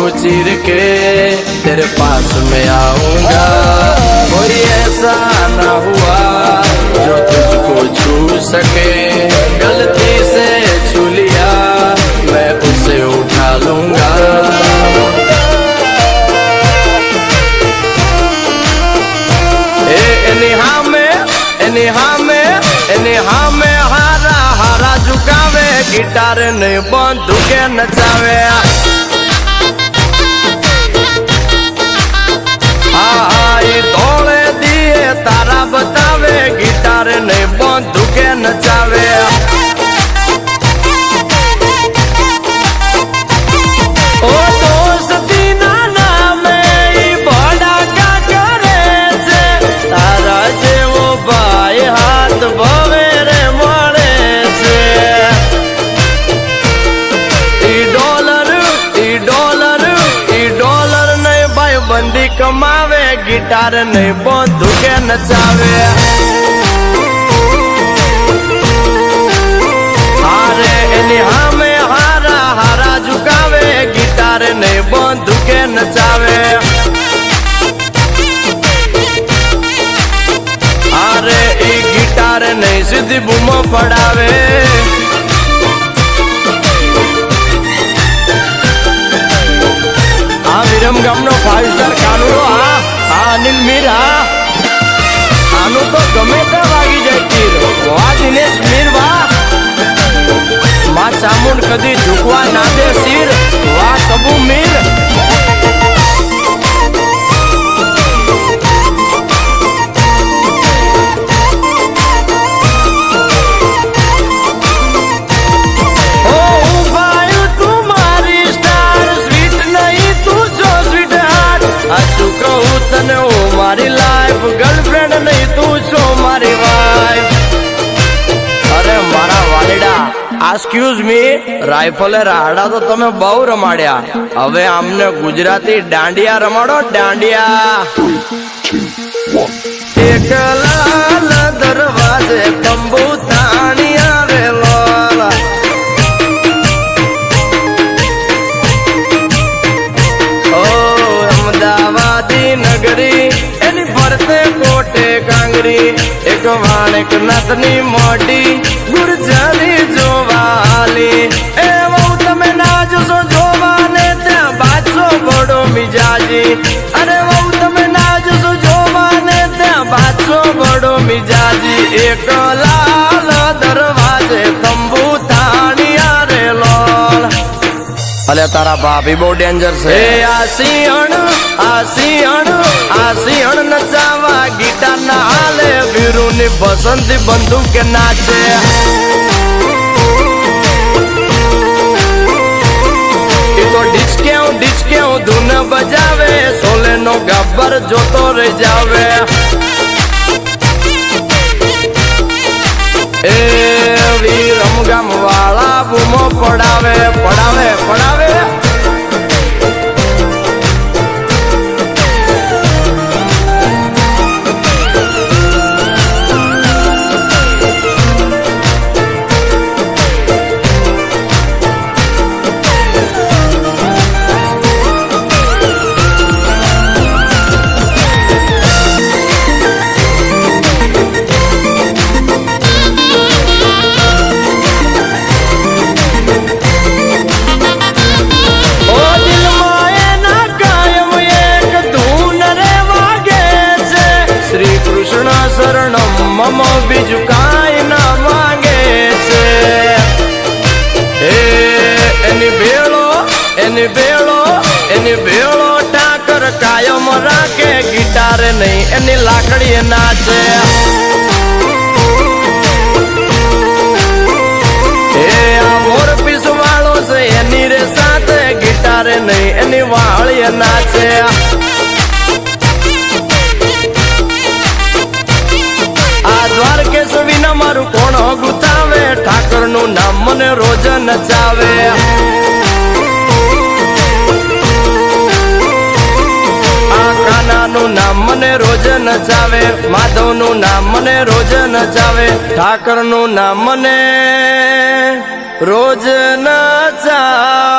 को चीर के तेरे पास में आऊंगा। कोई ऐसा ना हुआ जो तुझको छू सके, गलती से छू लिया मैं उसे उठा लूंगा। एनिहा में हारा हारा झुकावे, गिटार ने बंदूके नचावे। दौड़े दिए तारा बतावे, गिटार ने बंदूके नचावे। ओ दोस्ती ना नाम बड़ा का करे छे, तारा जेवो भाई हाथ भवेरे मळे छे। ई डॉलर नहीं भाई बंदी कमावे, गिटार नहीं बंदूके नचावे। हारे एनिहा में हारा हारा झुकावे, गिटार नहीं बंदूके नचावे। हारे ई गिटार नहीं सीधी बूमो पड़ावे। विरम गामनो 5 स्टार कानूनो अनिल मीर आनु तो गमे ते वागी जाय तीर। वाह दिनेश मीर वाह, मां चामुंड कदी झुकवा ना दे सिर। वाह कबू मीर। तने ओ मारी लाइफ गर्लफ्रेंड नहीं तू छो मारी वाइफ। अरे मारा वालीडा एक्सक्यूज मी, राइफल राड़ा तो तमे बहु रमाड्या, हवे आमने गुजराती डांडिया रमाडो डांडिया। एक लाल दरवाजे तंबू ताणी आवेलो, नगरी एनी फरते कोटे कांगरी। एक वाणिक नतनी मोटी गुरजानी जोवाली। ए वो तमे नाच सो जोवाने त्या बाचो बड़ो मिजाजी। अरे वो तमे नाच सो जोवाने त्या बाचो बड़ो मिजाजी। एक लाल दरवाजे तंबू ताणिया रे लोल। अले तारा भाभी बहुत डेंजर से। आसियण नचावा, गिटार ना हाले, वीरू नी बसंती बंदूक के नाचे। तो डिचके धुन बजावे, सोले नो गब्बर जो तो रह जावे। ए वीरम गाम वाला बूमो पड़ावे पड़ावे पड़ावे। मम बीजू काई ना मांगे छे। एनी बेड़ो टाकर कायम राखे, गिटार नहीं एनी लाकड़ी नाचे। मोर पीस वालो से एनी रे साथ, गिटार नहीं एनी वाली नाचे। द्वारकेश विना मारू कोण गुतावे, ठाकर नु नाम मने रोज नचावे। काना नु नाम मने रोज नचावे, माधव नु नाम मने रोज नचावे, ठाकर नु नाम मने रोज नचावे।